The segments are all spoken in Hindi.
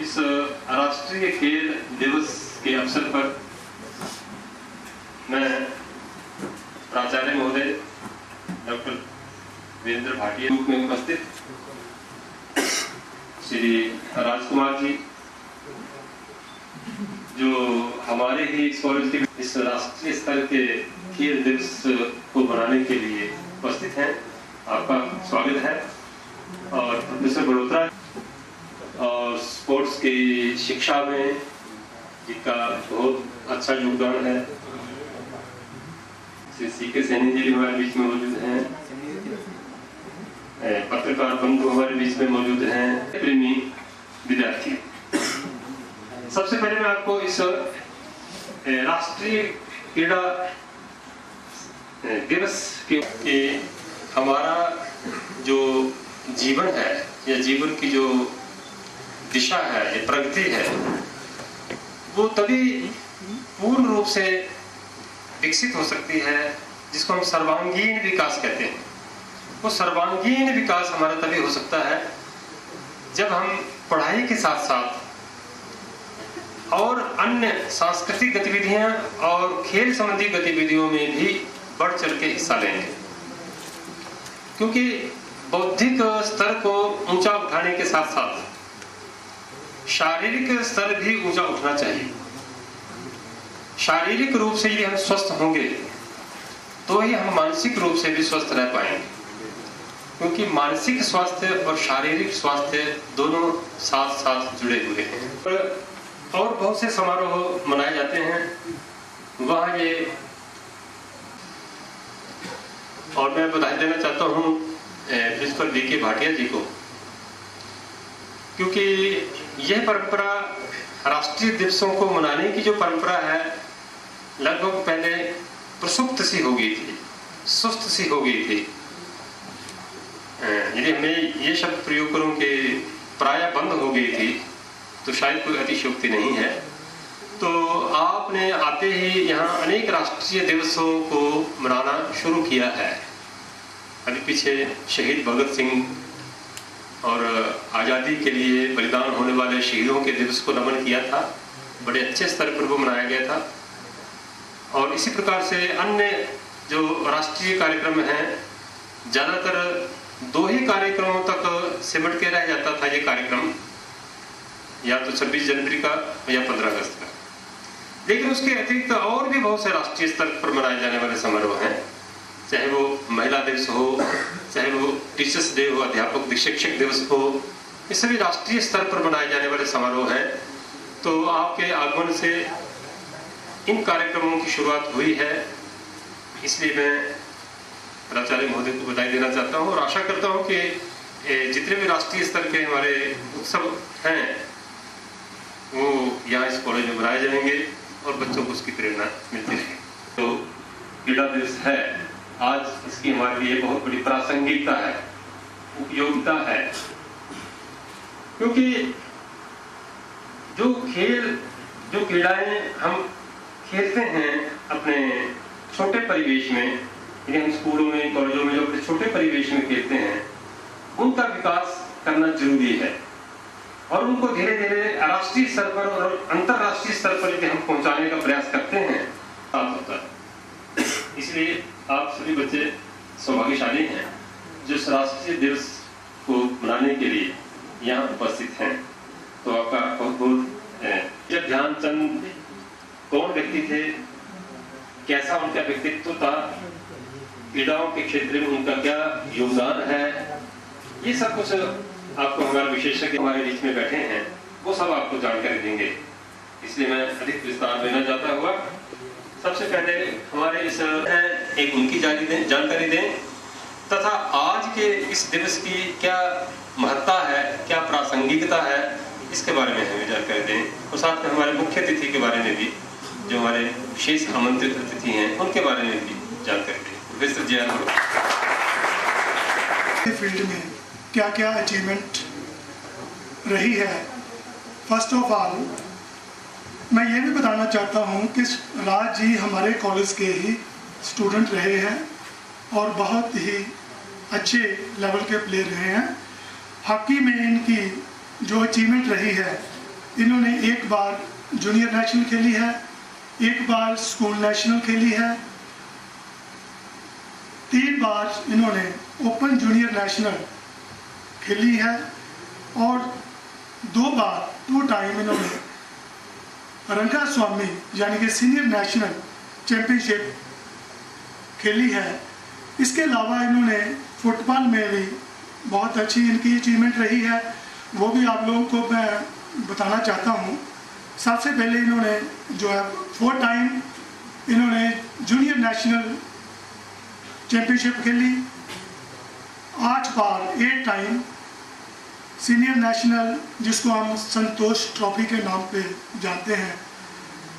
इस राष्ट्रीय खेल दिवस के अवसर पर मैं प्राचार्य महोदय डॉक्टर वीरेंद्र भाटिया रूप में उपस्थित श्री राजकुमार जी, जो हमारे ही कॉलेज के इस राष्ट्रीय स्तर के खेल दिवस को मनाने के लिए उपस्थित हैं, आपका स्वागत है। और प्रोफेसर बड़ोत्रा और स्पोर्ट्स की शिक्षा में जिनका बहुत अच्छा योगदान है, श्री सीके सैनी जी हमारे बीच में मौजूद हैं, पत्रकार बंधु हमारे बीच में मौजूद हैं, प्रेमी विद्यार्थी। सबसे पहले मैं आपको इस राष्ट्रीय क्रीड़ा दिवस के हमारा जो जीवन है या जीवन की जो दिशा है या प्रगति है, वो तभी पूर्ण रूप से विकसित हो सकती है जिसको हम सर्वांगीण विकास कहते हैं। वो सर्वांगीण विकास हमारा तभी हो सकता है जब हम पढ़ाई के साथ साथ और अन्य सांस्कृतिक गतिविधियां और खेल संबंधी गतिविधियों में भी बढ़ चढ़ के हिस्सा लेंगे, क्योंकि बौद्धिक स्तर को ऊंचा उठाने के साथ साथ शारीरिक स्तर भी ऊंचा उठना चाहिए। शारीरिक रूप से यदि हम स्वस्थ होंगे तो ही हम मानसिक रूप से भी स्वस्थ रह पाएंगे, क्योंकि मानसिक स्वास्थ्य और शारीरिक स्वास्थ्य दोनों साथ साथ जुड़े हुए हैं। और बहुत से समारोह मनाए जाते हैं वहां ये, और मैं बधाई देना चाहता हूं प्रिंसिपल वीके भाटिया जी को, क्योंकि यह परंपरा राष्ट्रीय दिवसों को मनाने की जो परंपरा है लगभग पहले प्रसुप्त सी हो गई थी, सुस्त सी हो गई थी। यदि हमें ये शब्द प्रयोग करूं कि प्राय बंद हो गई थी तो शायद कोई अतिशयोक्ति नहीं है। तो आपने आते ही यहाँ अनेक राष्ट्रीय दिवसों को मनाना शुरू किया है। अभी पीछे शहीद भगत सिंह और आज़ादी के लिए बलिदान होने वाले शहीदों के दिवस को नमन किया था, बड़े अच्छे स्तर पर वो मनाया गया था। और इसी प्रकार से अन्य जो राष्ट्रीय कार्यक्रम हैं, ज़्यादातर 2 ही कार्यक्रमों तक सिमट के रह जाता था ये कार्यक्रम, या तो 26 जनवरी का या 15 अगस्त का। लेकिन उसके अतिरिक्त और भी बहुत से राष्ट्रीय स्तर पर मनाए जाने वाले समारोह हैं, चाहे वो महिला दिवस हो, चाहे वो टीचर्स डे हो, अध्यापक शिक्षक दिवस हो, ये सभी राष्ट्रीय स्तर पर मनाए जाने वाले समारोह हैं। तो आपके आगमन से इन कार्यक्रमों की शुरुआत हुई है, इसलिए मैं प्राचार्य महोदय को बधाई देना चाहता हूँ और आशा करता हूँ कि जितने भी राष्ट्रीय स्तर के हमारे उत्सव हैं वो यहाँ इस कॉलेज में मनाए जाएंगे और बच्चों को उसकी प्रेरणा मिलती रहेगी। तो क्रीड़ा दिवस है आज, इसकी हमारे लिए बहुत बड़ी प्रासंगिकता है, उपयोगिता है, क्योंकि जो खेल, जो क्रीड़ाएं हम खेलते हैं अपने छोटे परिवेश में, यदि हम स्कूलों में कॉलेजों में जो अपने छोटे परिवेश में खेलते हैं, उनका विकास करना जरूरी है और उनको धीरे धीरे राष्ट्रीय स्तर पर और अंतरराष्ट्रीय स्तर पर यदि हम पहुंचाने का प्रयास करते हैं तब होता है। इसलिए आप सभी बच्चे सौभाग्यशाली हैं जो इस राष्ट्रीय दिवस को मनाने के लिए यहाँ उपस्थित हैं। तो आपका बहुत बहुत जब ध्यानचंद कौन व्यक्ति थे, कैसा उनका व्यक्तित्व था, क्रीड़ाओं के क्षेत्र में उनका क्या योगदान है, ये सब कुछ आपको हमारे विशेषज्ञ हमारे बीच में बैठे हैं वो सब आपको जानकारी देंगे। इसलिए मैं अधिक विस्तार देना चाहता हुआ सबसे पहले हमारे इस एक उनकी जानकारी दें तथा आज के इस दिवस की क्या महत्ता है, क्या प्रासंगिकता है, इसके बारे में हमें जानकारी दें और साथ में हमारे मुख्य अतिथि के बारे में भी, जो हमारे विशेष आमंत्रित अतिथि हैं उनके बारे में भी जानकारी दें। प्रोफेसर जय फील्ड में क्या क्या अचीवमेंट रही है। फर्स्ट ऑफ ऑल मैं ये भी बताना चाहता हूँ कि राज जी हमारे कॉलेज के ही स्टूडेंट रहे हैं और बहुत ही अच्छे लेवल के प्लेयर रहे हैं। हॉकी में इनकी जो अचीवमेंट रही है इन्होंने एक बार जूनियर नेशनल खेली है, एक बार स्कूल नेशनल खेली है, 3 बार इन्होंने ओपन जूनियर नेशनल खेली है और 2 टाइम इन्होंने रंगा स्वामी यानी कि सीनियर नेशनल चैंपियनशिप खेली है। इसके अलावा इन्होंने फुटबॉल में भी बहुत अच्छी इनकी अचीवमेंट रही है, वो भी आप लोगों को मैं बताना चाहता हूँ। सबसे पहले इन्होंने जो है 4 टाइम इन्होंने जूनियर नेशनल चैंपियनशिप खेली, 8 बार 8 टाइम सीनियर नेशनल जिसको हम संतोष ट्रॉफी के नाम पे जानते हैं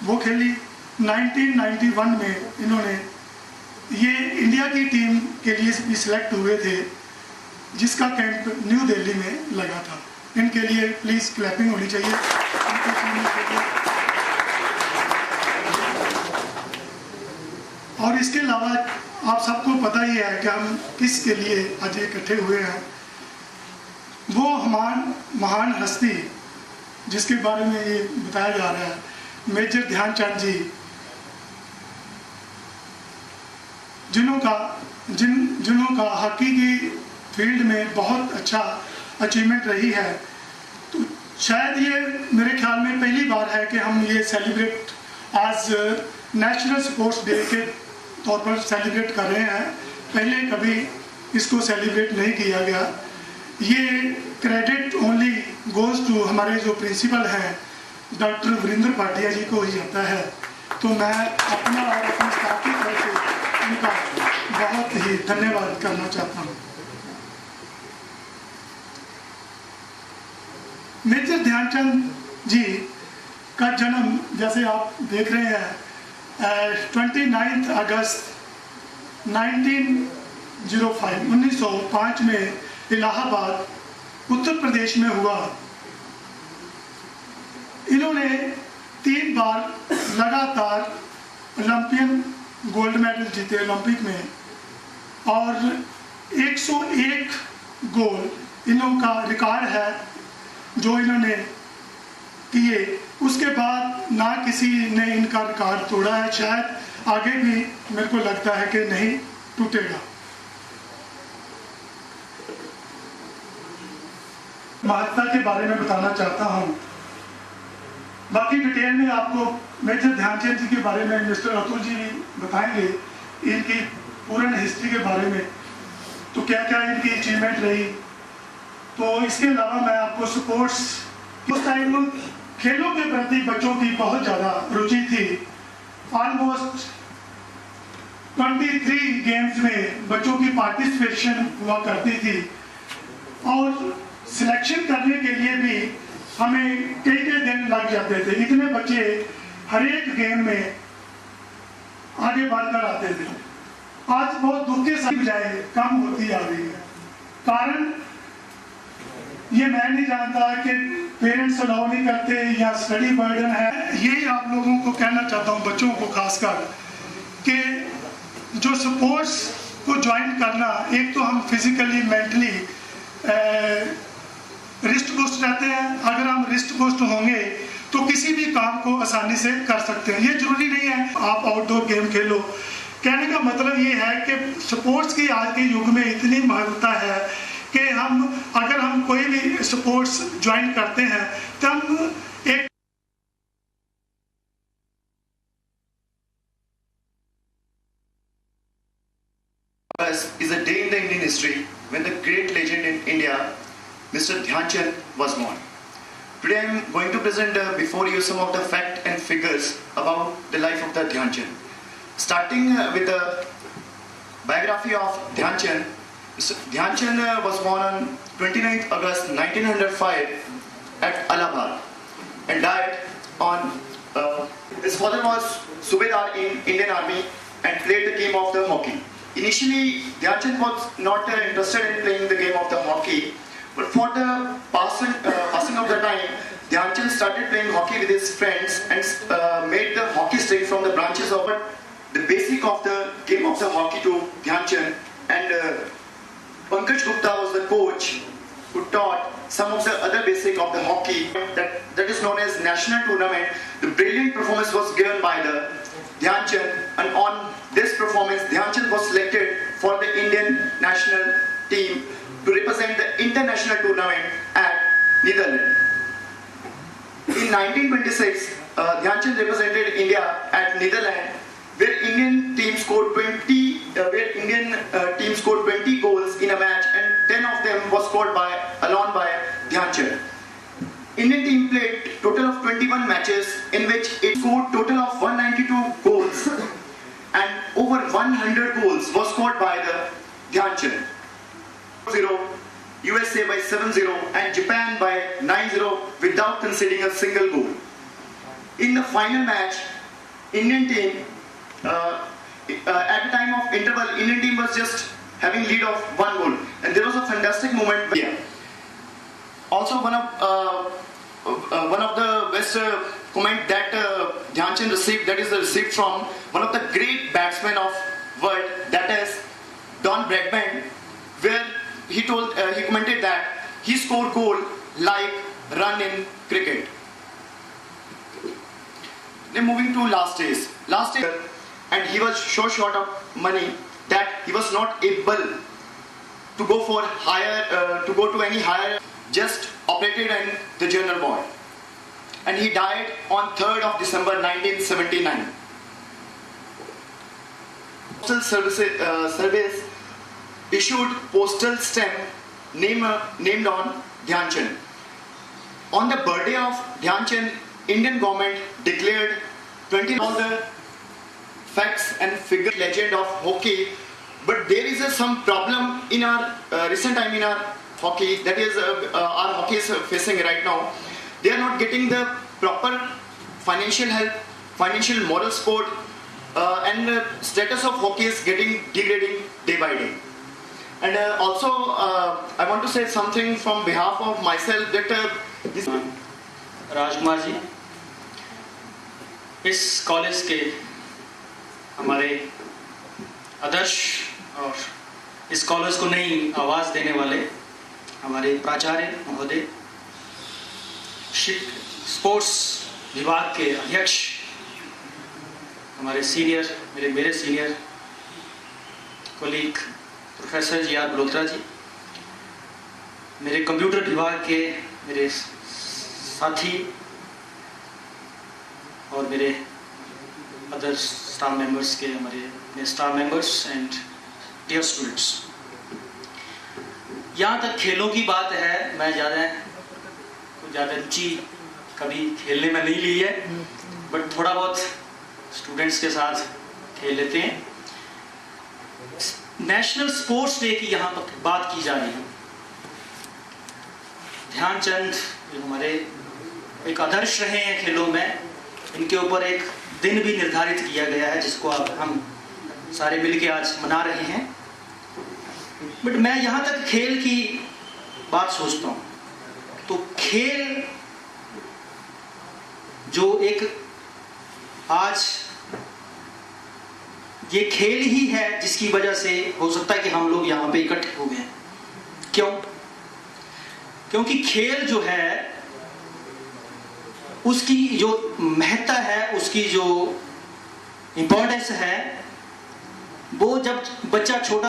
वो खेली। 1991 में इन्होंने ये इंडिया की टीम के लिए भी सिलेक्ट हुए थे जिसका कैंप न्यू दिल्ली में लगा था। इनके लिए प्लीज़ क्लैपिंग होनी चाहिए। और इसके अलावा आप सबको पता ही है कि हम किस के लिए आज इकट्ठे हुए हैं। वो महान हस्ती जिसके बारे में ये बताया जा रहा है, मेजर ध्यानचंद जी, जिन्हों का हॉकी की फील्ड में बहुत अच्छा अचीवमेंट रही है। तो शायद ये मेरे ख्याल में पहली बार है कि हम ये सेलिब्रेट आज नेशनल स्पोर्ट्स डे के तौर पर सेलिब्रेट कर रहे हैं। पहले कभी इसको सेलिब्रेट नहीं किया गया। ये क्रेडिट ओनली गोज टू हमारे जो प्रिंसिपल हैं डॉक्टर वीरेंद्र भाटिया जी को ही जाता है। तो मैं अपना और अपनी स्टाफ की तरफ से उनका बहुत ही धन्यवाद करना चाहता हूँ। मेजर ध्यानचंद जी का जन्म जैसे आप देख रहे हैं 29 अगस्त 1905 में इलाहाबाद उत्तर प्रदेश में हुआ। इन्होंने 3 बार लगातार ओलंपियन गोल्ड मेडल जीते ओलंपिक में और 101 गोल इन्हों का रिकॉर्ड है जो इन्होंने किए। उसके बाद ना किसी ने इनका रिकॉर्ड तोड़ा है, शायद आगे भी मेरे को लगता है कि नहीं टूटेगा। महत्ता के बारे में बताना चाहता हूं। बाकी डिटेल में आपको मेजर ध्यानचंद जी के बारे में मिस्टर अतुल जी बताएंगे, इनकी पूर्ण हिस्ट्री के बारे में, तो क्या क्या इनकी अचीवमेंट रही। तो इसके अलावा मैं आपको स्पोर्ट्स, उस टाइम खेलों के प्रति बच्चों की बहुत ज़्यादा रुचि थी। ऑलमोस्ट 23 गेम्स में बच्चों की पार्टिसिपेशन हुआ करती थी और सिलेक्शन करने के लिए भी हमें कई दिन लग जाते थे। इतने बच्चे हर एक गेम में आगे बढ़कर आते थे। आज बहुत दुख के साथ बजाय कम होती आ रही है। कारण ये मैं नहीं जानता कि पेरेंट्स अलाउ नहीं करते या स्टडी बर्डन है। यही आप लोगों को कहना चाहता हूँ, बच्चों को खासकर, कि जो स्पोर्ट्स को ज्वाइन करना, एक तो हम फिजिकली मेंटली रिस्ट पुस्ट रहते हैं। अगर हम रिस्ट पुस्ट होंगे तो किसी भी काम को आसानी से कर सकते हैं। ये जरूरी नहीं है आप आउटडोर गेम खेलो। कहने का मतलब ये है कि स्पोर्ट्स की आज के युग में इतनी महत्वता है कि अगर हम कोई भी स्पोर्ट्स ज्वाइन करते हैं तो हम एक is a day in the Indian history when the great legend in India, Mr. Dhyanchand, was born. Today I am going to present before you some of the facts and figures about the life of the Dhyanchand. Starting with the biography of Dhyanchand. Dhyanchand was born on 29th August 1905 at Allahabad and died on. His father was Subedar in Indian Army and played the game of the hockey. Initially, Dhyanchand was not interested in playing the game of the hockey, but for the passing of the time, Dhyanchand started playing hockey with his friends and made the hockey stick from the branches of it. The basic of the game of the hockey to Dhyanchand, and Pankaj Gupta was the coach who taught some of the other basic of the hockey. That is known as national tournament, the brilliant performance was given by the Dhyan Chand, and on this performance, Dhyan Chand was selected for the Indian national team to represent the international tournament at Netherlands. In 1926, Dhyan Chand represented India at Netherlands, where Indian team scored 20 goals in a match, and 10 of them was scored alone by Dhyan Chand. Indian team played total of 21 matches in which it scored total of 192 goals, and over 100 goals was scored by the Dhyan Chand. 0, USA by 7-0 and Japan by 9-0 without conceding a single goal. In the final match, Indian team at the time of interval, Indian team was just having lead of 1 goal, and there was a fantastic moment. Also, one of the best comment that Dhyan Chand received, that is received from one of the great batsmen of world, that is Don Bradman, where he commented that he scored goal like run in cricket. Then moving to last days, and he was so short of money that he was not able to go for any higher, just operated in the general ward, and he died on 3rd of December 1979. Postal Service issued postal stamp named on Dhyan Chand. On the birthday of Dhyan Chand, Indian government declared 20 all the facts and figure legend of hockey, but there is some problem in our recent time in our hockey, that is our hockey is facing right now. They are not getting the proper financial help, financial moral support, and the status of hockey is degrading day by day. And also I want to say something from behalf of myself that this Rajkumar ji, इस कॉलेज के हमारे आदर्श और इस कॉलेज को नई आवाज़ देने वाले हमारे प्राचार्य महोदय, स्पोर्ट्स विभाग के अध्यक्ष, हमारे सीनियर मेरे senior colleague professor G R Balotra ji, मेरे कंप्यूटर विभाग के मेरे साथी और मेरे अदर स्टाफ मेंबर्स के हमारे staff members and dear students, यहाँ तक खेलों की बात है, मैं ज़्यादा रुचि कभी खेलने में नहीं ली है, बट थोड़ा बहुत स्टूडेंट्स के साथ खेल लेते हैं। नेशनल स्पोर्ट्स डे की यहाँ पर बात की जा रही है। ध्यान चंद हमारे एक आदर्श रहे हैं खेलों में, इनके ऊपर एक दिन भी निर्धारित किया गया है जिसको अब हम सारे मिलके आज मना रहे हैं। बट मैं यहाँ तक खेल की बात सोचता हूँ तो खेल जो एक आज ये खेल ही है जिसकी वजह से हो सकता है कि हम लोग यहाँ पे इकट्ठे हो गए। क्यों? क्योंकि खेल जो है उसकी जो महत्ता है, उसकी जो इम्पोर्टेंस है, वो जब बच्चा छोटा